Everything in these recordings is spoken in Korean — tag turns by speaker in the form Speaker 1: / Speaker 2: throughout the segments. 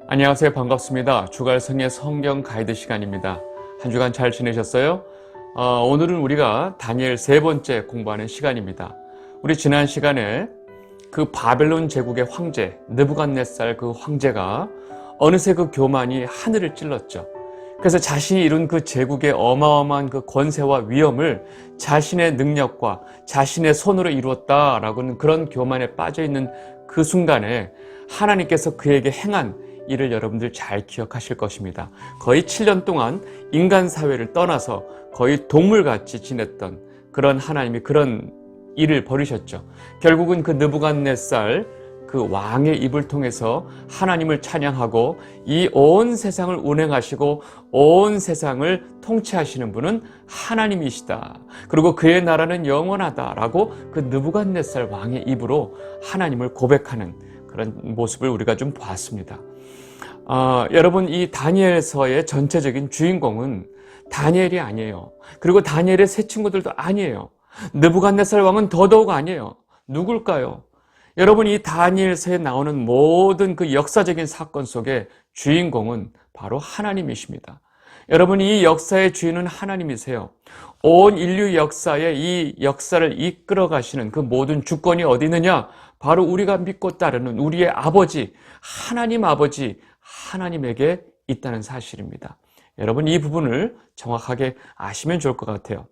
Speaker 1: 안녕하세요. 반갑습니다. 주갈성의 성경 가이드 시간입니다. 한 주간 잘 지내셨어요? 오늘은 우리가 다니엘 세 번째 공부하는 시간입니다. 우리 지난 시간에 그 바벨론 제국의 황제 느부갓네살 그 황제가 어느새 그 교만이 하늘을 찔렀죠. 그래서 자신이 이룬 그 제국의 어마어마한 그 권세와 위엄을 자신의 능력과 자신의 손으로 이루었다라고는 그런 교만에 빠져 있는 그 순간에 하나님께서 그에게 행한 일을 여러분들 잘 기억하실 것입니다. 거의 7년 동안 인간 사회를 떠나서 거의 동물같이 지냈던 그런 하나님이 그런 일을 벌이셨죠. 결국은 그 느부갓네살 그 왕의 입을 통해서 하나님을 찬양하고 이 온 세상을 운행하시고 온 세상을 통치하시는 분은 하나님이시다. 그리고 그의 나라는 영원하다라고 그 느부갓네살 왕의 입으로 하나님을 고백하는 그런 모습을 우리가 좀 보았습니다. 여러분, 이 다니엘서의 전체적인 주인공은 다니엘이 아니에요. 그리고 다니엘의 세 친구들도 아니에요. 느부갓네살 왕은 더더욱 아니에요. 누굴까요? 여러분, 이 다니엘서에 나오는 모든 그 역사적인 사건 속에 주인공은 바로 하나님이십니다. 여러분, 이 역사의 주인은 하나님이세요. 온 인류 역사에 이 역사를 이끌어 가시는 그 모든 주권이 어디 있느냐? 바로 우리가 믿고 따르는 우리의 아버지, 하나님 아버지, 하나님에게 있다는 사실입니다. 여러분, 이 부분을 정확하게 아시면 좋을 것 같아요.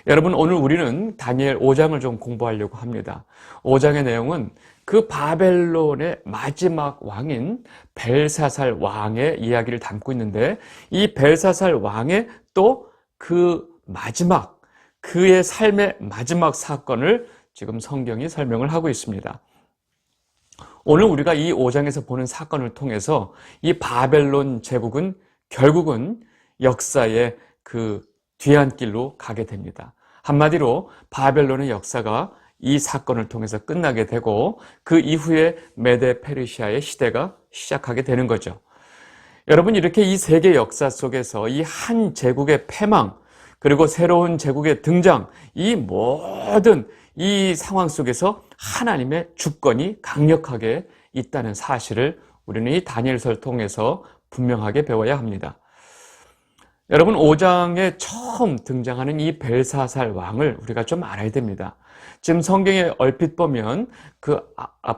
Speaker 1: 여러분, 오늘 우리는 다니엘 5장을 좀 공부하려고 합니다. 5장의 내용은 그 바벨론의 마지막 왕인 벨사살 왕의 이야기를 담고 있는데, 이 벨사살 왕의 또 그 마지막, 그의 삶의 마지막 사건을 지금 성경이 설명을 하고 있습니다. 오늘 우리가 이 5장에서 보는 사건을 통해서 이 바벨론 제국은 결국은 역사의 그 뒤안길로 가게 됩니다. 한마디로 바벨론의 역사가 이 사건을 통해서 끝나게 되고 그 이후에 메데 페르시아의 시대가 시작하게 되는 거죠. 여러분, 이렇게 이 세계 역사 속에서 이 한 제국의 패망 그리고 새로운 제국의 등장, 이 모든 이 상황 속에서 하나님의 주권이 강력하게 있다는 사실을 우리는 이 다니엘서를 통해서 분명하게 배워야 합니다. 여러분, 5장에 처음 등장하는 이 벨사살 왕을 우리가 좀 알아야 됩니다. 지금 성경에 얼핏 보면 그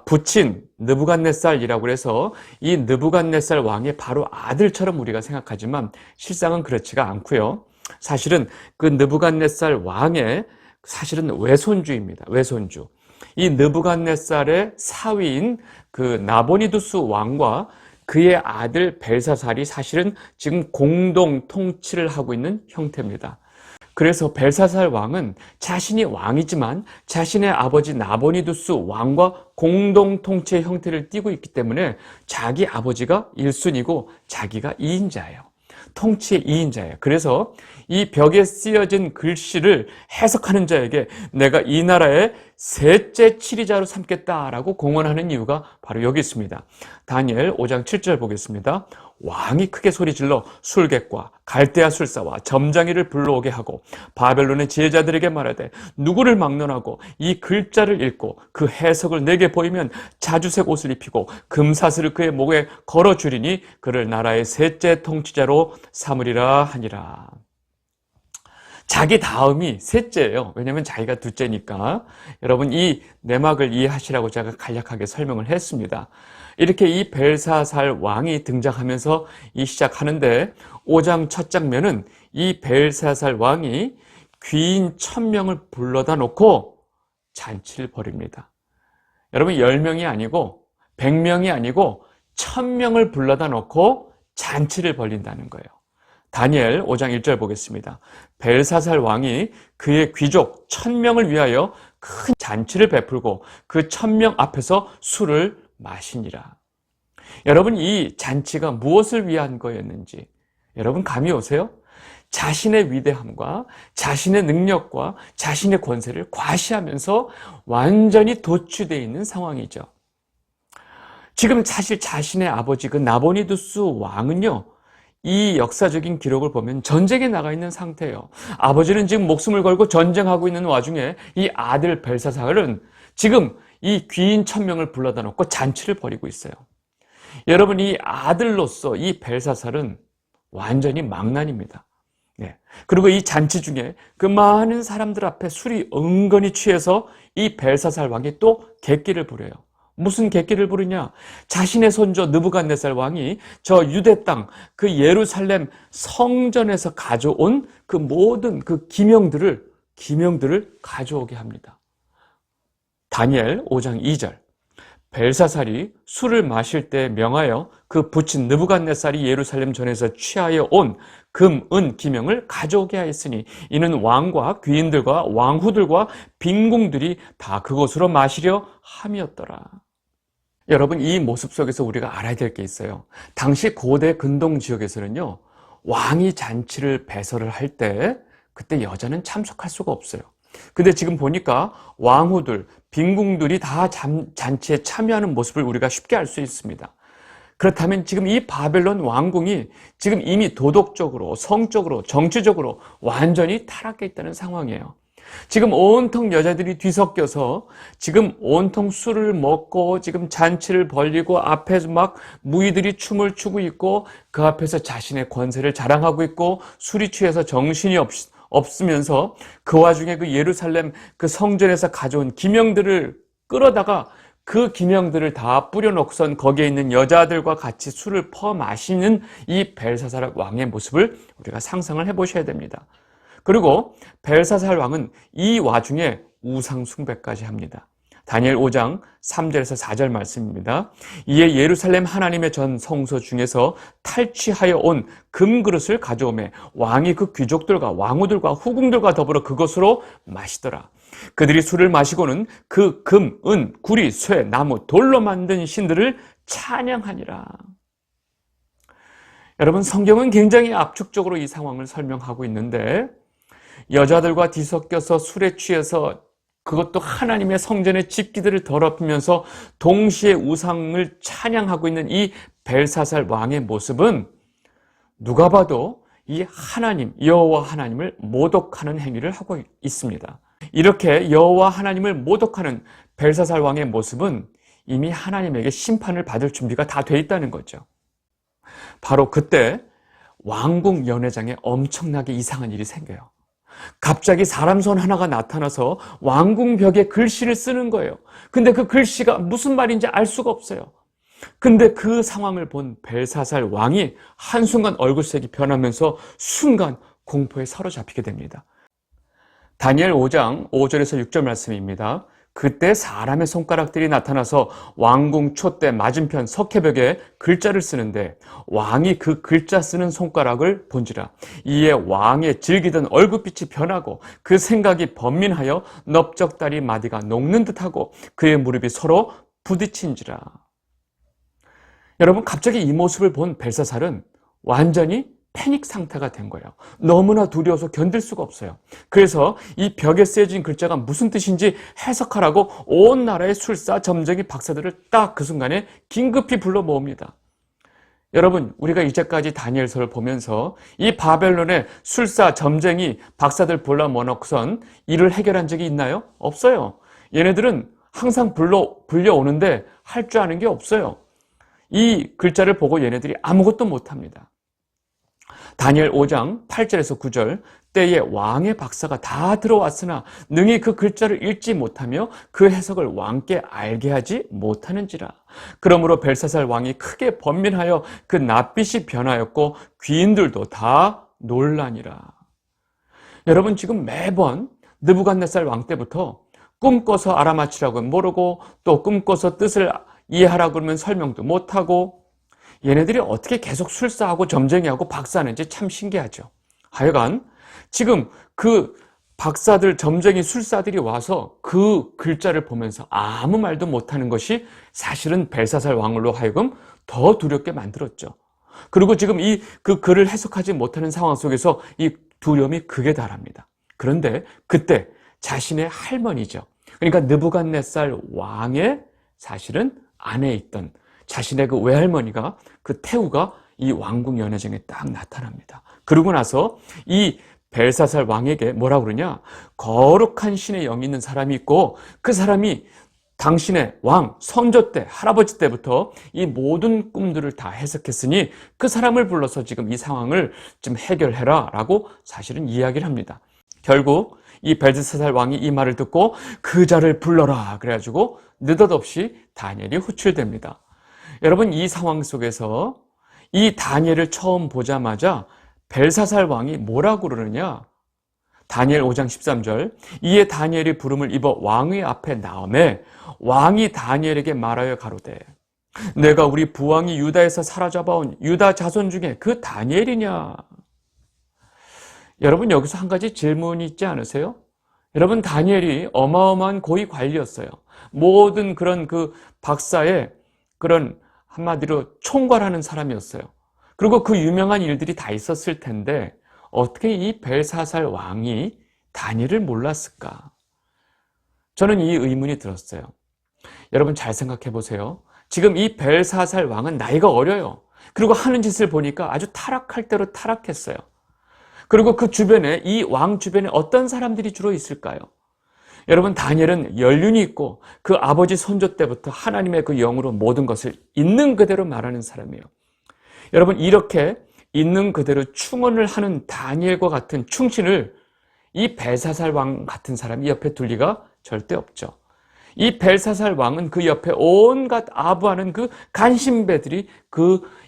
Speaker 1: 부친 느부갓네살이라고 해서 이 느부갓네살 왕의 바로 아들처럼 우리가 생각하지만 실상은 그렇지가 않고요. 사실은 그 느부갓네살 왕의 사실은 외손주입니다. 외손주. 이 느부갓네살의 사위인 그 나보니두스 왕과 그의 아들 벨사살이 사실은 지금 공동 통치를 하고 있는 형태입니다. 그래서 벨사살 왕은 자신이 왕이지만 자신의 아버지 나보니두스 왕과 공동 통치의 형태를 띠고 있기 때문에 자기 아버지가 1순위고 자기가 2인자예요. 통치의 2인자예요. 그래서 이 벽에 쓰여진 글씨를 해석하는 자에게 내가 이 나라의 셋째 치리자로 삼겠다라고 공언하는 이유가 바로 여기 있습니다. 다니엘 5장 7절 보겠습니다. 왕이 크게 소리질러 술객과 갈대아 술사와 점장이를 불러오게 하고 바벨론의 지혜자들에게 말하되 누구를 막론하고 이 글자를 읽고 그 해석을 내게 보이면 자주색 옷을 입히고 금사슬을 그의 목에 걸어주리니 그를 나라의 셋째 통치자로 삼으리라 하니라. 자기 다음이 셋째예요. 왜냐하면 자기가 둘째니까. 여러분, 이 내막을 이해하시라고 제가 간략하게 설명을 했습니다. 이렇게 이 벨사살 왕이 등장하면서 시작하는데 5장 첫 장면은 이 벨사살 왕이 귀인 1000명을 불러다 놓고 잔치를 벌입니다. 여러분, 10명이 아니고 100명이 아니고 1000명을 불러다 놓고 잔치를 벌린다는 거예요. 다니엘 5장 1절 보겠습니다. 벨사살 왕이 그의 귀족 1000명을 위하여 큰 잔치를 베풀고 그 1000명 앞에서 술을 마시니라. 여러분, 이 잔치가 무엇을 위한 거였는지 여러분 감이 오세요? 자신의 위대함과 자신의 능력과 자신의 권세를 과시하면서 완전히 도취되어 있는 상황이죠. 지금 사실 자신의 아버지 그 나보니두스 왕은요, 이 역사적인 기록을 보면 전쟁에 나가 있는 상태예요. 아버지는 지금 목숨을 걸고 전쟁하고 있는 와중에 이 아들 벨사살은 지금 이 귀인 1000명을 불러다 놓고 잔치를 벌이고 있어요. 여러분, 이 아들로서 이 벨사살은 완전히 망난입니다. 네. 그리고 이 잔치 중에 그 많은 사람들 앞에 술이 은근히 취해서 이 벨사살 왕이 또 객기를 부려요. 무슨 객기를 부르냐? 자신의 손주 느부갓네살 왕이 저 유대 땅, 그 예루살렘 성전에서 가져온 그 모든 그 기명들을 가져오게 합니다. 다니엘 5장 2절. 벨사살이 술을 마실 때 명하여 그 부친 느부갓네살이 예루살렘 전에서 취하여 온 금, 은, 기명을 가져오게 하였으니 이는 왕과 귀인들과 왕후들과 빈궁들이 다 그곳으로 마시려 함이었더라. 여러분, 이 모습 속에서 우리가 알아야 될 게 있어요. 당시 고대 근동 지역에서는요, 왕이 잔치를 배설을 할 때 그때 여자는 참석할 수가 없어요. 근데 지금 보니까 왕후들, 빈궁들이 다 잔치에 참여하는 모습을 우리가 쉽게 알 수 있습니다. 그렇다면 지금 이 바벨론 왕궁이 지금 이미 도덕적으로, 성적으로, 정치적으로 완전히 타락해 있다는 상황이에요. 지금 온통 여자들이 뒤섞여서 지금 온통 술을 먹고 지금 잔치를 벌이고 앞에서 막 무희들이 춤을 추고 있고 그 앞에서 자신의 권세를 자랑하고 있고 술이 취해서 정신이 없으면서 그 와중에 그 예루살렘 그 성전에서 가져온 기명들을 끌어다가 그 기명들을 다 뿌려놓고선 거기에 있는 여자들과 같이 술을 퍼 마시는 이 벨사살 왕의 모습을 우리가 상상을 해보셔야 됩니다. 그리고 벨사살 왕은 이 와중에 우상 숭배까지 합니다. 다니엘 5장 3절에서 4절 말씀입니다. 이에 예루살렘 하나님의 전 성소 중에서 탈취하여 온 금그릇을 가져오매 왕이 그 귀족들과 왕후들과 후궁들과 더불어 그것으로 마시더라. 그들이 술을 마시고는 그 금, 은, 구리, 쇠, 나무, 돌로 만든 신들을 찬양하니라. 여러분, 성경은 굉장히 압축적으로 이 상황을 설명하고 있는데 여자들과 뒤섞여서 술에 취해서 그것도 하나님의 성전의 집기들을 더럽히면서 동시에 우상을 찬양하고 있는 이 벨사살 왕의 모습은 누가 봐도 이 하나님, 여호와 하나님을 모독하는 행위를 하고 있습니다. 이렇게 여호와 하나님을 모독하는 벨사살 왕의 모습은 이미 하나님에게 심판을 받을 준비가 다 돼 있다는 거죠. 바로 그때 왕궁 연회장에 엄청나게 이상한 일이 생겨요. 갑자기 사람 손 하나가 나타나서 왕궁 벽에 글씨를 쓰는 거예요. 근데 그 글씨가 무슨 말인지 알 수가 없어요. 근데 그 상황을 본 벨사살 왕이 한순간 얼굴색이 변하면서 순간 공포에 사로잡히게 됩니다. 다니엘 5장 5절에서 6절 말씀입니다. 그때 사람의 손가락들이 나타나서 왕궁 촛대 맞은편 석회벽에 글자를 쓰는데 왕이 그 글자 쓰는 손가락을 본지라. 이에 왕의 질기던 얼굴빛이 변하고 그 생각이 번민하여 넓적다리 마디가 녹는 듯하고 그의 무릎이 서로 부딪힌지라. 여러분, 갑자기 이 모습을 본 벨사살은 완전히 패닉 상태가 된 거예요. 너무나 두려워서 견딜 수가 없어요. 그래서 이 벽에 쓰여진 글자가 무슨 뜻인지 해석하라고 온 나라의 술사, 점쟁이, 박사들을 딱 그 순간에 긴급히 불러 모읍니다. 여러분, 우리가 이제까지 다니엘서를 보면서 이 바벨론의 술사, 점쟁이, 박사들 불러 모아놓고선 일을 해결한 적이 있나요? 없어요. 얘네들은 항상 불려오는데 할 줄 아는 게 없어요. 이 글자를 보고 얘네들이 아무것도 못합니다. 다니엘 5장 8절에서 9절. 때에 왕의 박사가 다 들어왔으나 능히 그 글자를 읽지 못하며 그 해석을 왕께 알게 하지 못하는지라. 그러므로 벨사살 왕이 크게 번민하여 그 낯빛이 변하였고 귀인들도 다 놀라니라. 여러분, 지금 매번 느부갓네살 왕 때부터 꿈꿔서 알아맞히라고 모르고 또 꿈꿔서 뜻을 이해하라고 그러면 설명도 못하고 얘네들이 어떻게 계속 술사하고 점쟁이하고 박사하는지 참 신기하죠. 하여간 지금 그 박사들, 점쟁이, 술사들이 와서 그 글자를 보면서 아무 말도 못하는 것이 사실은 벨사살 왕으로 하여금 더 두렵게 만들었죠. 그리고 지금 그 글을 해석하지 못하는 상황 속에서 이 두려움이 극에 달합니다. 그런데 그때 자신의 할머니죠. 그러니까 느부갓네살 왕의 사실은 안에 있던 자신의 그 외할머니가 그 태우가 이 왕궁 연회장에 딱 나타납니다. 그러고 나서 이 벨사살 왕에게 뭐라 그러냐? 거룩한 신의 영이 있는 사람이 있고 그 사람이 당신의 왕, 선조 때, 할아버지 때부터 이 모든 꿈들을 다 해석했으니 그 사람을 불러서 지금 이 상황을 좀 해결해라 라고 사실은 이야기를 합니다. 결국 이 벨드사살 왕이 이 말을 듣고 그 자를 불러라 그래가지고 느닷없이 다니엘이 호출됩니다. 여러분, 이 상황 속에서 이 다니엘을 처음 보자마자 벨사살 왕이 뭐라고 그러느냐? 다니엘 5장 13절, 이에 다니엘이 부름을 입어 왕의 앞에 나오매 왕이 다니엘에게 말하여 가로되 내가 우리 부왕이 유다에서 사로잡아온 유다 자손 중에 그 다니엘이냐? 여러분, 여기서 한 가지 질문이 있지 않으세요? 여러분, 다니엘이 어마어마한 고위 관리였어요. 모든 그런 그 박사의 그런 한마디로 총괄하는 사람이었어요. 그리고 그 유명한 일들이 다 있었을 텐데 어떻게 이 벨사살 왕이 다니엘을 몰랐을까? 저는 이 의문이 들었어요. 여러분, 잘 생각해 보세요. 지금 이 벨사살 왕은 나이가 어려요. 그리고 하는 짓을 보니까 아주 타락할 대로 타락했어요. 그리고 그 주변에, 이 왕 주변에 어떤 사람들이 주로 있을까요? 여러분, 다니엘은 연륜이 있고 그 아버지 선조 때부터 하나님의 그 영으로 모든 것을 있는 그대로 말하는 사람이에요. 여러분, 이렇게 있는 그대로 충언을 하는 다니엘과 같은 충신을 이 벨사살 왕 같은 사람이 옆에 둘 리가 절대 없죠. 이 벨사살 왕은 그 옆에 온갖 아부하는 그 간신배들이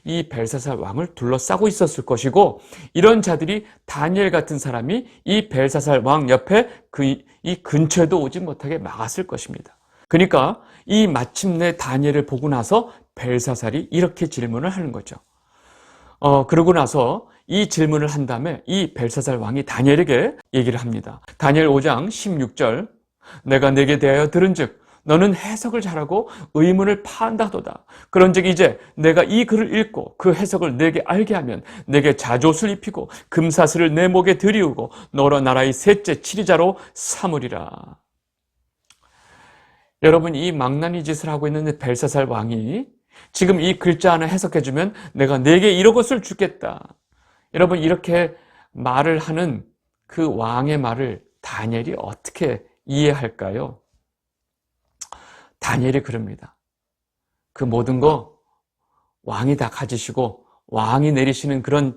Speaker 1: 이 벨사살 왕을 둘러싸고 있었을 것이고, 이런 자들이 다니엘 같은 사람이 이 벨사살 왕 옆에 이 근처에도 오지 못하게 막았을 것입니다. 그러니까 이 마침내 다니엘을 보고 나서 벨사살이 이렇게 질문을 하는 거죠. 그러고 나서 이 질문을 한 다음에 이 벨사살 왕이 다니엘에게 얘기를 합니다. 다니엘 5장 16절, 내가 내게 대하여 들은즉 너는 해석을 잘하고 의문을 파한다도다. 그런즉 이제 내가 이 글을 읽고 그 해석을 내게 알게 하면 내게 자조를 입히고 금사슬을 내 목에 들이우고 너로 나라의 셋째 치리자로 삼으리라. 여러분, 이 망나니 짓을 하고 있는 벨사살 왕이 지금 이 글자 하나 해석해주면 내가 내게 이런 것을 주겠다. 여러분, 이렇게 말을 하는 그 왕의 말을 다니엘이 어떻게 이해할까요? 다니엘이 그럽니다. 그 모든 거 왕이 다 가지시고 왕이 내리시는 그런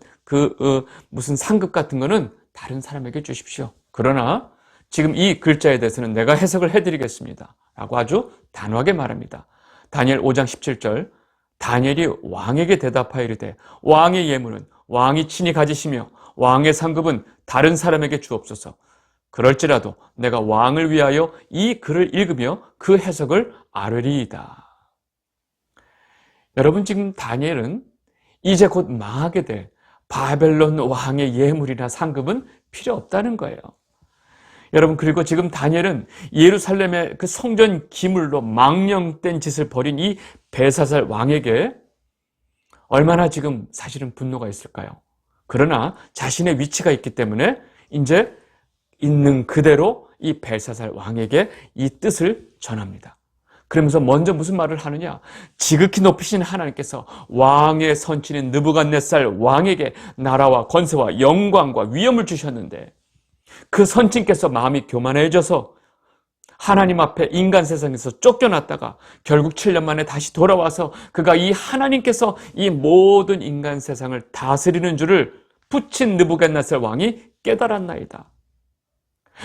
Speaker 1: 무슨 상급 같은 거는 다른 사람에게 주십시오. 그러나 지금 이 글자에 대해서는 내가 해석을 해드리겠습니다. 라고 아주 단호하게 말합니다. 다니엘 5장 17절, 다니엘이 왕에게 대답하여 이르되 왕의 예물은 왕이 친히 가지시며 왕의 상급은 다른 사람에게 주옵소서. 그럴지라도 내가 왕을 위하여 이 글을 읽으며 그 해석을 아뢰리이다. 여러분, 지금 다니엘은 이제 곧 망하게 될 바벨론 왕의 예물이나 상급은 필요 없다는 거예요. 여러분, 그리고 지금 다니엘은 예루살렘의 그 성전 기물로 망령된 짓을 벌인 이 벨사살 왕에게 얼마나 지금 사실은 분노가 있을까요? 그러나 자신의 위치가 있기 때문에 이제 있는 그대로 이 벨사살 왕에게 이 뜻을 전합니다. 그러면서 먼저 무슨 말을 하느냐? 지극히 높이신 하나님께서 왕의 선친인 느부갓네살 왕에게 나라와 권세와 영광과 위엄을 주셨는데 그 선친께서 마음이 교만해져서 하나님 앞에 인간 세상에서 쫓겨났다가 결국 7년 만에 다시 돌아와서 그가 이 하나님께서 이 모든 인간 세상을 다스리는 줄을 붙인 느부갓네살 왕이 깨달았나이다.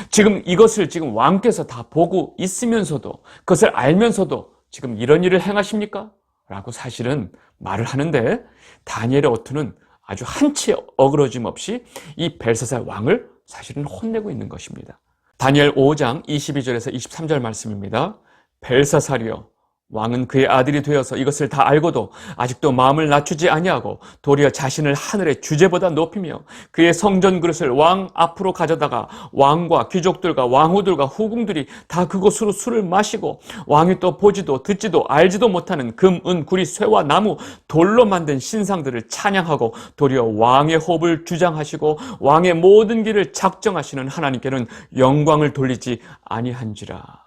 Speaker 1: 지금 이것을 지금 왕께서 다 보고 있으면서도, 그것을 알면서도 지금 이런 일을 행하십니까? 라고 사실은 말을 하는데, 다니엘의 어투는 아주 한치 어그러짐 없이 이 벨사살 왕을 사실은 혼내고 있는 것입니다. 다니엘 5장 22절에서 23절 말씀입니다. 벨사살이여, 왕은 그의 아들이 되어서 이것을 다 알고도 아직도 마음을 낮추지 아니하고 도리어 자신을 하늘의 주제보다 높이며 그의 성전 그릇을 왕 앞으로 가져다가 왕과 귀족들과 왕후들과 후궁들이 다 그곳으로 술을 마시고 왕이 또 보지도 듣지도 알지도 못하는 금, 은, 구리, 쇠와 나무, 돌로 만든 신상들을 찬양하고 도리어 왕의 호흡을 주장하시고 왕의 모든 길을 작정하시는 하나님께는 영광을 돌리지 아니한지라.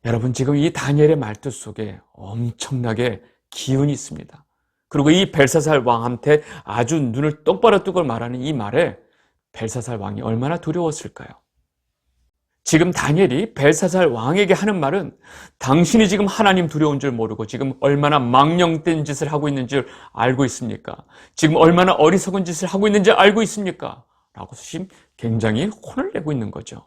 Speaker 1: 여러분, 지금 이 다니엘의 말뜻 속에 엄청나게 기운이 있습니다. 그리고 이 벨사살 왕한테 아주 눈을 똑바로 뜨고 말하는 이 말에 벨사살 왕이 얼마나 두려웠을까요? 지금 다니엘이 벨사살 왕에게 하는 말은 당신이 지금 하나님 두려운 줄 모르고 지금 얼마나 망령된 짓을 하고 있는 줄 알고 있습니까? 지금 얼마나 어리석은 짓을 하고 있는지 알고 있습니까? 라고 지금 굉장히 혼을 내고 있는 거죠.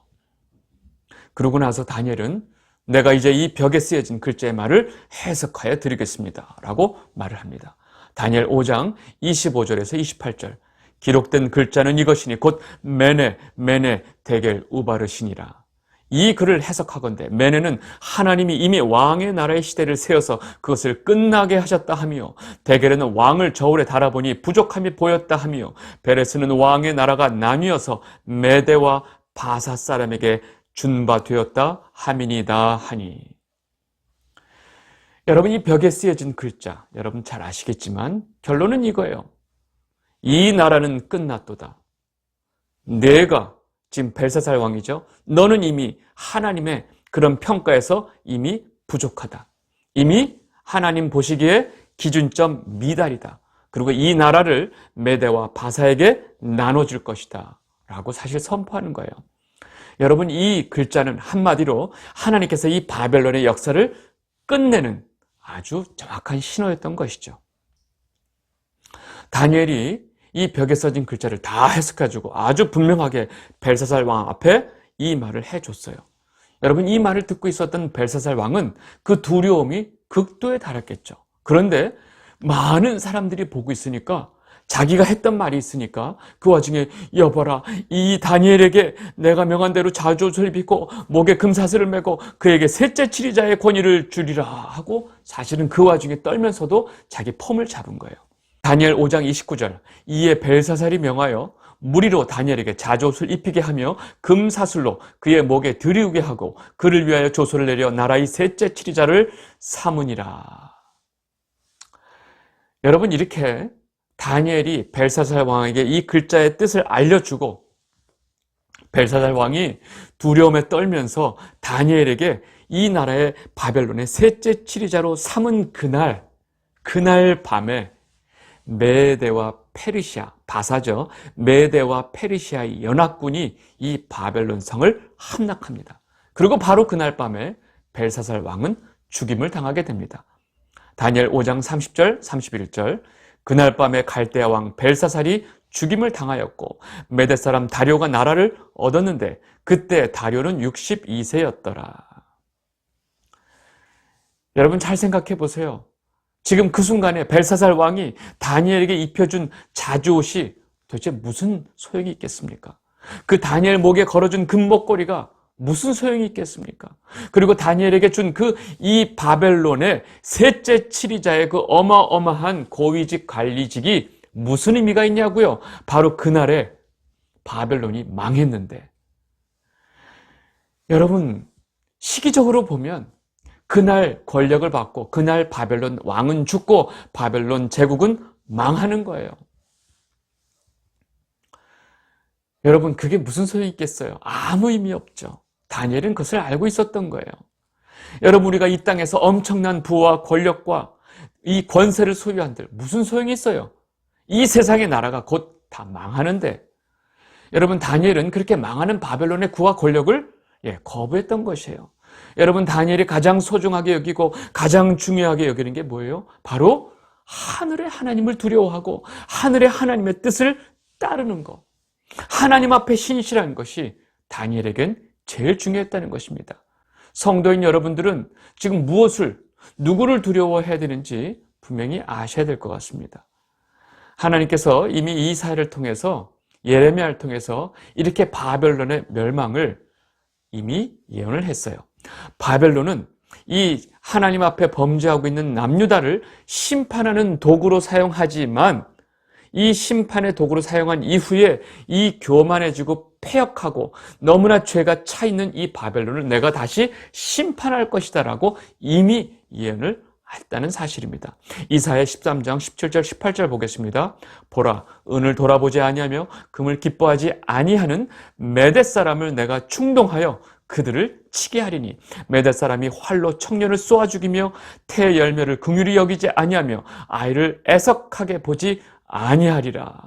Speaker 1: 그러고 나서 다니엘은 내가 이제 이 벽에 쓰여진 글자의 말을 해석하여 드리겠습니다. 라고 말을 합니다. 다니엘 5장 25절에서 28절. 기록된 글자는 이것이니 곧 메네 데겔 우바르시니라. 이 글을 해석하건대 메네는 하나님이 이미 왕의 나라의 시대를 세워서 그것을 끝나게 하셨다 하며, 데겔은 왕을 저울에 달아보니 부족함이 보였다 하며, 베레스는 왕의 나라가 나뉘어서 메대와 바사 사람에게 준 바 되었다 함이니이다 하니. 여러분, 이 벽에 쓰여진 글자 여러분 잘 아시겠지만 결론은 이거예요. 이 나라는 끝났도다. 내가 지금 벨사살 왕이죠. 너는 이미 하나님의 그런 평가에서 이미 부족하다. 이미 하나님 보시기에 기준점 미달이다. 그리고 이 나라를 메대와 바사에게 나눠줄 것이다. 라고 사실 선포하는 거예요. 여러분, 이 글자는 한마디로 하나님께서 이 바벨론의 역사를 끝내는 아주 정확한 신호였던 것이죠. 다니엘이 이 벽에 써진 글자를 다 해석해주고 아주 분명하게 벨사살 왕 앞에 이 말을 해줬어요. 여러분, 이 말을 듣고 있었던 벨사살 왕은 그 두려움이 극도에 달했겠죠. 그런데 많은 사람들이 보고 있으니까, 자기가 했던 말이 있으니까 그 와중에 여봐라, 이 다니엘에게 내가 명한 대로 자주옷을 입히고 목에 금사슬을 메고 그에게 셋째 치리자의 권위를 주리라 하고, 사실은 그 와중에 떨면서도 자기 폼을 잡은 거예요. 다니엘 5장 29절. 이에 벨사살이 명하여 무리로 다니엘에게 자주옷을 입히게 하며 금사슬로 그의 목에 들이우게 하고 그를 위하여 조소를 내려 나라의 셋째 치리자를 삼으니라. 여러분, 이렇게 다니엘이 벨사살 왕에게 이 글자의 뜻을 알려주고 벨사살 왕이 두려움에 떨면서 다니엘에게 이 나라의 바벨론의 셋째 치리자로 삼은 그날 밤에 메대와 페르시아, 바사죠. 메대와 페르시아의 연합군이 이 바벨론 성을 함락합니다. 그리고 바로 그날 밤에 벨사살 왕은 죽임을 당하게 됩니다. 다니엘 5장 30절, 31절. 그날 밤에 갈대아 왕 벨사살이 죽임을 당하였고 메대 사람 다리오가 나라를 얻었는데 그때 다리오는 62세였더라. 여러분, 잘 생각해 보세요. 지금 그 순간에 벨사살 왕이 다니엘에게 입혀준 자주옷이 도대체 무슨 소용이 있겠습니까? 그 다니엘 목에 걸어준 금목걸이가 무슨 소용이 있겠습니까? 그리고 다니엘에게 준 이 바벨론의 셋째 치리자의 그 어마어마한 고위직 관리직이 무슨 의미가 있냐고요? 바로 그날에 바벨론이 망했는데, 여러분, 시기적으로 보면 그날 권력을 받고 그날 바벨론 왕은 죽고 바벨론 제국은 망하는 거예요. 여러분, 그게 무슨 소용이 있겠어요? 아무 의미 없죠. 다니엘은 그것을 알고 있었던 거예요. 여러분, 우리가 이 땅에서 엄청난 부와 권력과 이 권세를 소유한들 무슨 소용이 있어요? 이 세상의 나라가 곧 다 망하는데, 여러분, 다니엘은 그렇게 망하는 바벨론의 부와 권력을 거부했던 것이에요. 여러분, 다니엘이 가장 소중하게 여기고 가장 중요하게 여기는 게 뭐예요? 바로 하늘의 하나님을 두려워하고 하늘의 하나님의 뜻을 따르는 것. 하나님 앞에 신실한 것이 다니엘에겐 제일 중요했다는 것입니다. 성도인 여러분들은 지금 누구를 두려워해야 되는지 분명히 아셔야 될 것 같습니다. 하나님께서 이미 이사야를 통해서, 예레미야를 통해서 이렇게 바벨론의 멸망을 이미 예언을 했어요. 바벨론은 이 하나님 앞에 범죄하고 있는 남유다를 심판하는 도구로 사용하지만, 이 심판의 도구로 사용한 이후에 이 교만해지고 패역하고 너무나 죄가 차 있는 이 바벨론을 내가 다시 심판할 것이다 라고 이미 예언을 했다는 사실입니다. 이사야 13장 17절 18절 보겠습니다. 보라, 은을 돌아보지 아니하며 금을 기뻐하지 아니하는 메대 사람을 내가 충동하여 그들을 치게 하리니 메대 사람이 활로 청년을 쏘아 죽이며 태 열매를 긍휼히 여기지 아니하며 아이를 애석하게 보지 아니하리라.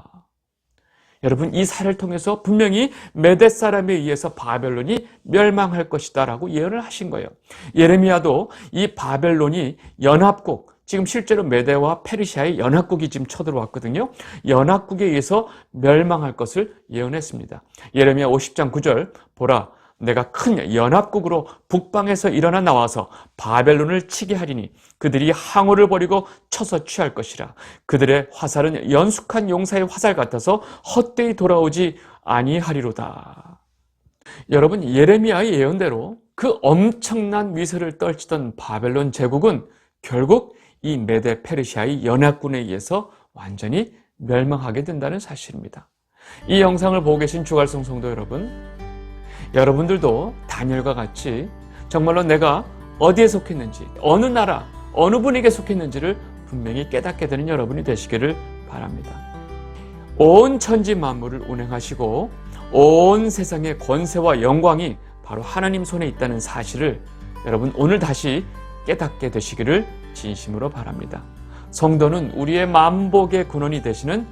Speaker 1: 여러분, 이 사례를 통해서 분명히 메대 사람에 의해서 바벨론이 멸망할 것이다 라고 예언을 하신 거예요. 예레미야도 이 바벨론이 연합국, 지금 실제로 메대와 페르시아의 연합국이 지금 쳐들어왔거든요. 연합국에 의해서 멸망할 것을 예언했습니다. 예레미야 50장 9절, 보라, 내가 큰 연합국으로 북방에서 일어나 나와서 바벨론을 치게 하리니 그들이 항우를 버리고 쳐서 취할 것이라. 그들의 화살은 연숙한 용사의 화살 같아서 헛되이 돌아오지 아니하리로다. 여러분, 예레미야의 예언대로 그 엄청난 위세를 떨치던 바벨론 제국은 결국 이 메데 페르시아의 연합군에 의해서 완전히 멸망하게 된다는 사실입니다. 이 영상을 보고 계신 주갈성 성도 여러분, 여러분들도 다니엘과 같이 정말로 내가 어디에 속했는지, 어느 나라, 어느 분에게 속했는지를 분명히 깨닫게 되는 여러분이 되시기를 바랍니다. 온 천지 만물을 운행하시고 온 세상의 권세와 영광이 바로 하나님 손에 있다는 사실을 여러분 오늘 다시 깨닫게 되시기를 진심으로 바랍니다. 성도는 우리의 만복의 근원이 되시는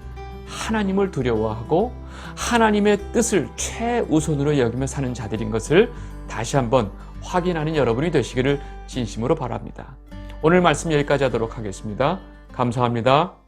Speaker 1: 하나님을 두려워하고 하나님의 뜻을 최우선으로 여기며 사는 자들인 것을 다시 한번 확인하는 여러분이 되시기를 진심으로 바랍니다. 오늘 말씀 여기까지 하도록 하겠습니다. 감사합니다.